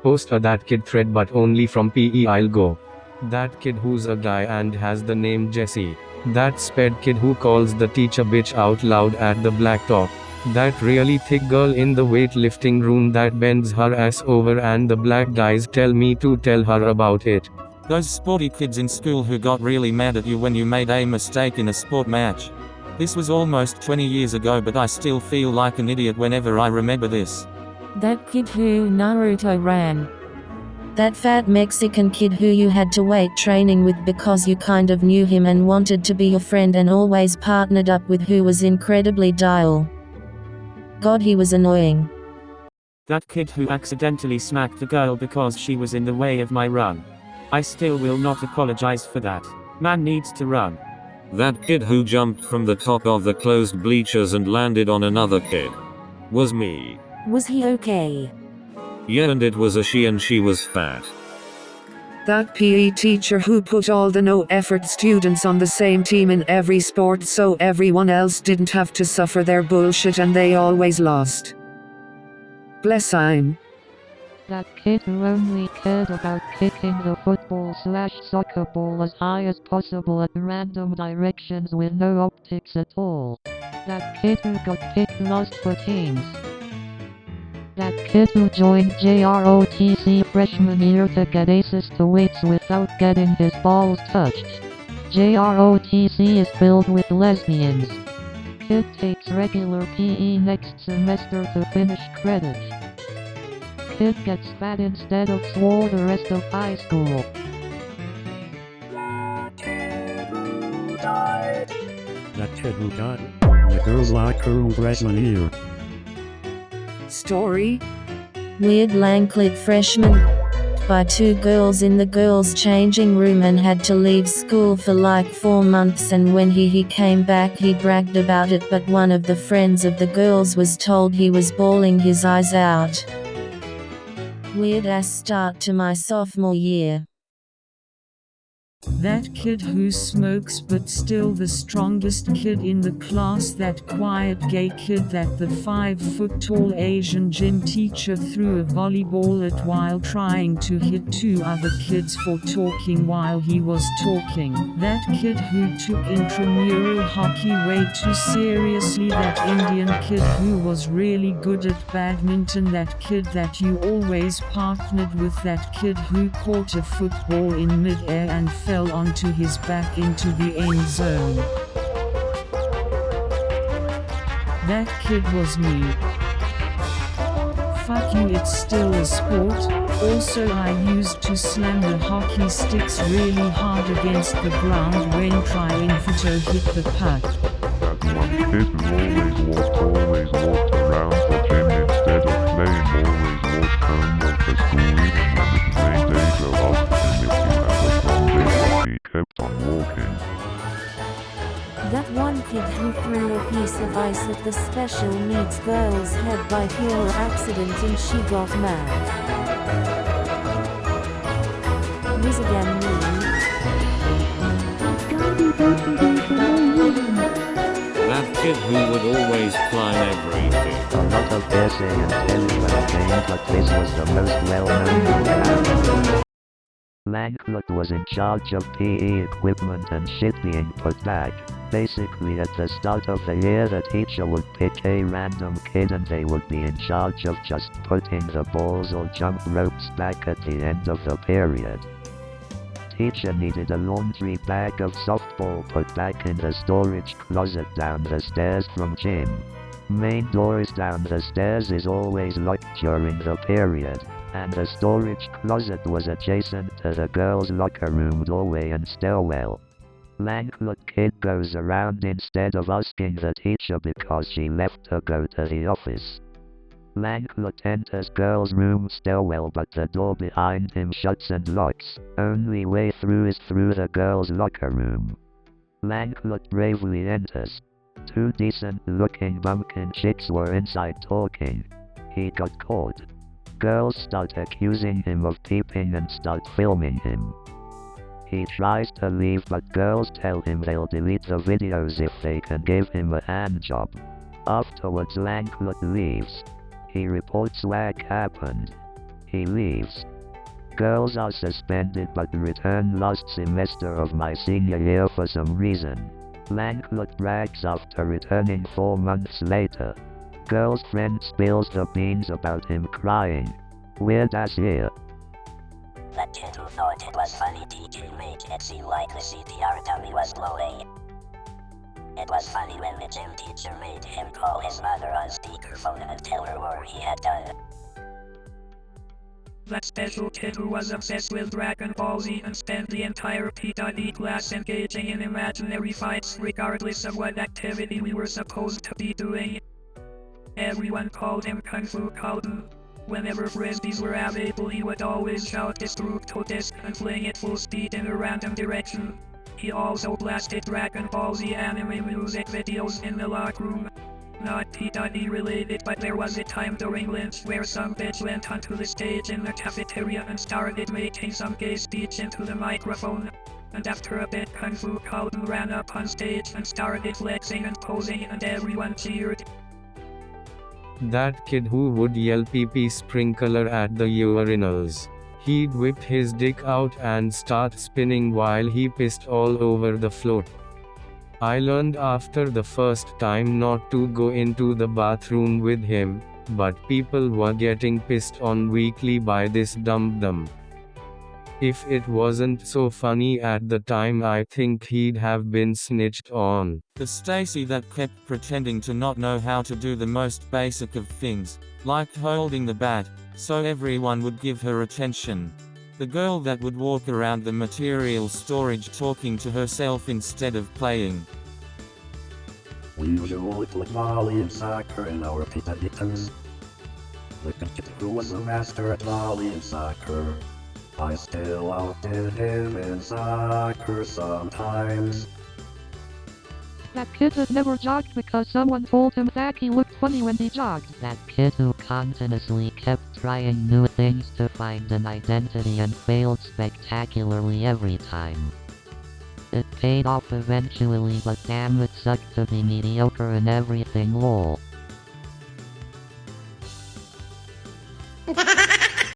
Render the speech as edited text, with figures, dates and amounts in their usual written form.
post a that kid thread but only from PE I'll go. That kid who's a guy and has the name Jesse. That sped kid who calls the teacher bitch out loud at the blacktop. That really thick girl in the weightlifting room that bends her ass over and the black guys tell me to tell her about it. Those sporty kids in school who got really mad at you when you made a mistake in a sport match. This was almost 20 years ago, but I still feel like an idiot whenever I remember this. That kid who Naruto ran. That fat Mexican kid who you had to weight training with because you kind of knew him and wanted to be your friend and always partnered up with, who was incredibly dial. God, he was annoying. That kid who accidentally smacked the girl because she was in the way of my run. I still will not apologize for that. Man needs to run. That kid who jumped from the top of the closed bleachers and landed on another kid. Was me. Was he okay? Yeah, and it was a she and she was fat. That PE teacher who put all the no-effort students on the same team in every sport so everyone else didn't have to suffer their bullshit and they always lost. Bless him. That kid who only cared about kicking the football/soccer ball as high as possible at random directions with no optics at all. That kid who got picked last for teams. That kid who joined JROTC freshman year to get aces to weights without getting his balls touched. JROTC is filled with lesbians. Kid takes regular PE next semester to finish credit. Kid gets fat instead of swole the rest of high school. That kid who died in the girls' locker room freshman year. Story? Weird Lanklit freshman by two girls in the girls' changing room and had to leave school for like 4 months, and when he came back he bragged about it, but one of the friends of the girls was told he was bawling his eyes out. Weird ass start to my sophomore year. That kid who smokes but still the strongest kid in the class. That quiet gay kid that the 5-foot-tall Asian gym teacher threw a volleyball at while trying to hit 2 other kids for talking while he was talking. That kid who took intramural hockey way too seriously. That Indian kid who was really good at badminton. That kid that you always partnered with. That kid who caught a football in mid-air and fell onto his back into the end zone. That kid was me. Fuck you, it's still a sport. Also, I used to slam the hockey sticks really hard against the ground when trying to hit the puck. That one kid who always walked around the gym instead of playing, always walked home after school even when it made day go up, and if you had a strong day, he kept on walking. That one kid who threw a piece of ice at the special needs girl's head by pure accident and she got mad. Was again me. That kid who would always climb everything. A lot of essay and telling when it came, but this was the most well-known. Lanklut was in charge of PE equipment and shit being put back. Basically at the start of the year the teacher would pick a random kid and they would be in charge of just putting the balls or jump ropes back at the end of the period. Teacher needed a laundry bag of softball put back in the storage closet down the stairs from gym. Main doors down the stairs is always locked during the period, and the storage closet was adjacent to the girls' locker room doorway and stairwell. Lanklut kid goes around instead of asking the teacher because she left to go to the office. Lanklut enters girls' room stairwell, but the door behind him shuts and locks. Only way through is through the girls' locker room. Lanklut bravely enters. 2 decent-looking bumpkin chicks were inside talking. He got caught. Girls start accusing him of peeping and start filming him. He tries to leave, but girls tell him they'll delete the videos if they can give him a handjob. Afterwards Lanklut leaves. He reports what happened. He leaves. Girls are suspended but return last semester of my senior year for some reason. Langlet brags after returning 4 months later. Girl's friend spills the beans about him crying. Weird ass year. That kid who thought it was funny teaching made it seem like the CPR dummy was blowing. It was funny when the gym teacher made him call his mother on speakerphone and tell her what he had done. That special kid who was obsessed with Dragon Ball Z and spent the entire P.E. class engaging in imaginary fights regardless of what activity we were supposed to be doing. Everyone called him Kung Fu Calden. Whenever frisbees were available, he would always shout Destructo Disc and fling it full speed in a random direction. He also blasted Dragon Ball Z anime music videos in the locker room. Not P.E. related, but there was a time during lunch where some bitch went onto the stage in the cafeteria and started making some gay speech into the microphone. And after a bit, Kung Fu Calden ran up on stage and started flexing and posing and everyone cheered. That kid who would yell pee-pee sprinkler at the urinals. He'd whip his dick out and start spinning while he pissed all over the floor. I learned after the first time not to go into the bathroom with him, but people were getting pissed on weekly by this dum-dum. If it wasn't so funny at the time, I think he'd have been snitched on. The Stacy that kept pretending to not know how to do the most basic of things, like holding the bat, so everyone would give her attention. The girl that would walk around the material storage talking to herself instead of playing. We usually played volley and soccer in our P.E.s. The kid who was a master at volley and soccer. I still outdid him in soccer sometimes. That kid that never jogged because someone told him that he looked funny when he jogged. That kid who continuously kept trying new things to find an identity and failed spectacularly every time. It paid off eventually, but damn, it sucked to be mediocre in everything, lol.